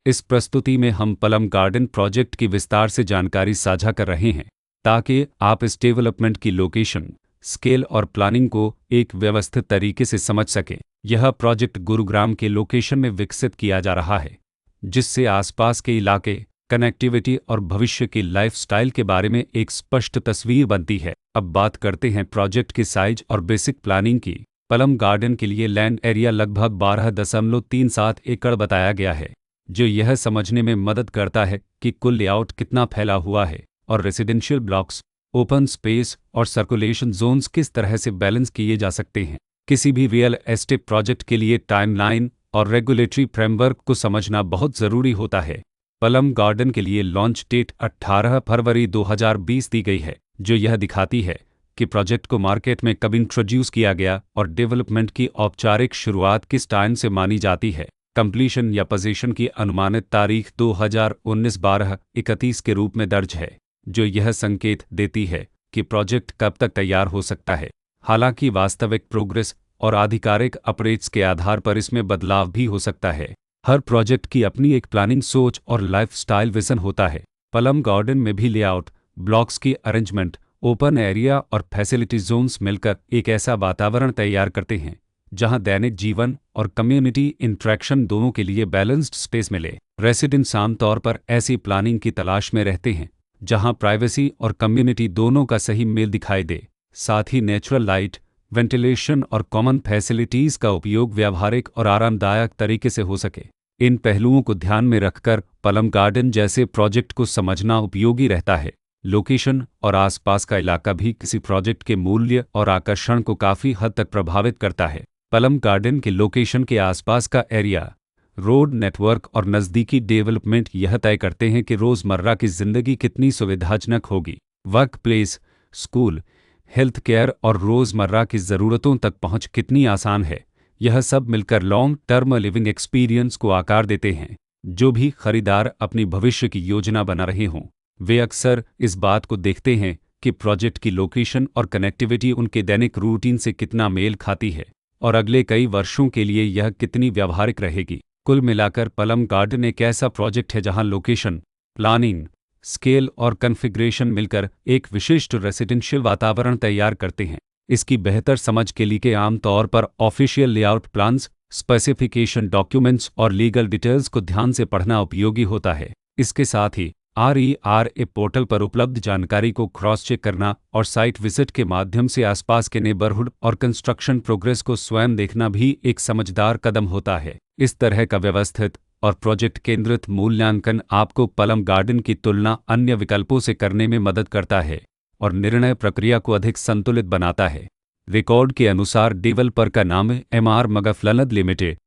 इस प्रस्तुति में हम पलम गार्डन प्रोजेक्ट की विस्तार से जानकारी साझा कर रहे हैं ताकि आप इस डेवलपमेंट की लोकेशन, स्केल और प्लानिंग को एक व्यवस्थित तरीके से समझ सकें। यह प्रोजेक्ट गुरुग्राम के लोकेशन में विकसित किया जा रहा है, जिससे आसपास के इलाके, कनेक्टिविटी और भविष्य की लाइफस्टाइल के बारे में एक स्पष्ट तस्वीर बनती है। अब बात करते हैं प्रोजेक्ट की साइज और बेसिक प्लानिंग की। पलम गार्डन के लिए लैंड एरिया लगभग 12.37 एकड़ बताया गया है, जो यह समझने में मदद करता है कि कुल लेआउट कितना फैला हुआ है और रेसिडेंशियल ब्लॉक्स, ओपन स्पेस और सर्कुलेशन जोन्स किस तरह से बैलेंस किए जा सकते हैं। किसी भी रियल एस्टेट प्रोजेक्ट के लिए टाइमलाइन और रेगुलेटरी फ्रेमवर्क को समझना बहुत ज़रूरी होता है। पलम गार्डन के लिए लॉन्च डेट 18 फरवरी 2020 दी गई है, जो यह दिखाती है कि प्रोजेक्ट को मार्केट में कब इंट्रोड्यूस किया गया और डेवलपमेंट की औपचारिक शुरुआत किस टाइम से मानी जाती है। कंप्लीशन या पोजीशन की अनुमानित तारीख 2019-12-31 के रूप में दर्ज है, जो यह संकेत देती है कि प्रोजेक्ट कब तक तैयार हो सकता है। हालांकि वास्तविक प्रोग्रेस और आधिकारिक अपडेट्स के आधार पर इसमें बदलाव भी हो सकता है। हर प्रोजेक्ट की अपनी एक प्लानिंग सोच और लाइफस्टाइल विजन होता है। पलम गार्डन में भी लेआउट, ब्लॉक्स की अरेंजमेंट, ओपन एरिया और फैसिलिटी जोन्स मिलकर एक ऐसा वातावरण तैयार करते हैं जहां दैनिक जीवन और कम्युनिटी इंटरेक्शन दोनों के लिए बैलेंस्ड स्पेस मिले। रेसिडेंट्स आमतौर पर ऐसी प्लानिंग की तलाश में रहते हैं जहां प्राइवेसी और कम्युनिटी दोनों का सही मेल दिखाई दे। साथ ही नेचुरल लाइट, वेंटिलेशन और कॉमन फैसिलिटीज़ का उपयोग व्यावहारिक और आरामदायक तरीके से हो सके। इन पहलुओं को ध्यान में रखकर पलम गार्डन जैसे प्रोजेक्ट को समझना उपयोगी रहता है। लोकेशन और आसपास का इलाका भी किसी प्रोजेक्ट के मूल्य और आकर्षण को काफ़ी हद तक प्रभावित करता है। पलम गार्डन के लोकेशन के आसपास का एरिया, रोड नेटवर्क और नज़दीकी डेवलपमेंट यह तय करते हैं कि रोज़मर्रा की ज़िंदगी कितनी सुविधाजनक होगी। Work place, school, health care और रोज़मर्रा की ज़रूरतों तक पहुंच कितनी आसान है। यह सब मिलकर लॉन्ग टर्म लिविंग एक्सपीरियंस को आकार देते हैं। जो भी खरीदार अपनी भविष्य की योजना बना रहे हों, वे अक्सर इस बात को देखते हैं कि प्रोजेक्ट की लोकेशन और कनेक्टिविटी उनके दैनिक रूटीन से कितना मेल खाती है और अगले कई वर्षों के लिए यह कितनी व्यावहारिक रहेगी। कुल मिलाकर पलम गार्डन एक ऐसा प्रोजेक्ट है जहां लोकेशन, प्लानिंग, स्केल और कॉन्फ़िगरेशन मिलकर एक विशिष्ट रेसिडेंशियल वातावरण तैयार करते हैं। इसकी बेहतर समझ के लिए आमतौर पर official layout plans, specification documents और लीगल डिटेल्स को ध्यान से पढ़ना उपयोगी होता है। इसके साथ ही RERA पोर्टल पर उपलब्ध जानकारी को क्रॉस चेक करना और साइट विजिट के माध्यम से आसपास के नेबरहुड और कंस्ट्रक्शन प्रोग्रेस को स्वयं देखना भी एक समझदार कदम होता है। इस तरह का व्यवस्थित और प्रोजेक्ट केंद्रित मूल्यांकन आपको पलम गार्डन की तुलना अन्य विकल्पों से करने में मदद करता है और निर्णय प्रक्रिया को अधिक संतुलित बनाता है। रिकॉर्ड के अनुसार डेवलपर का नाम MR मगफलनद लिमिटेड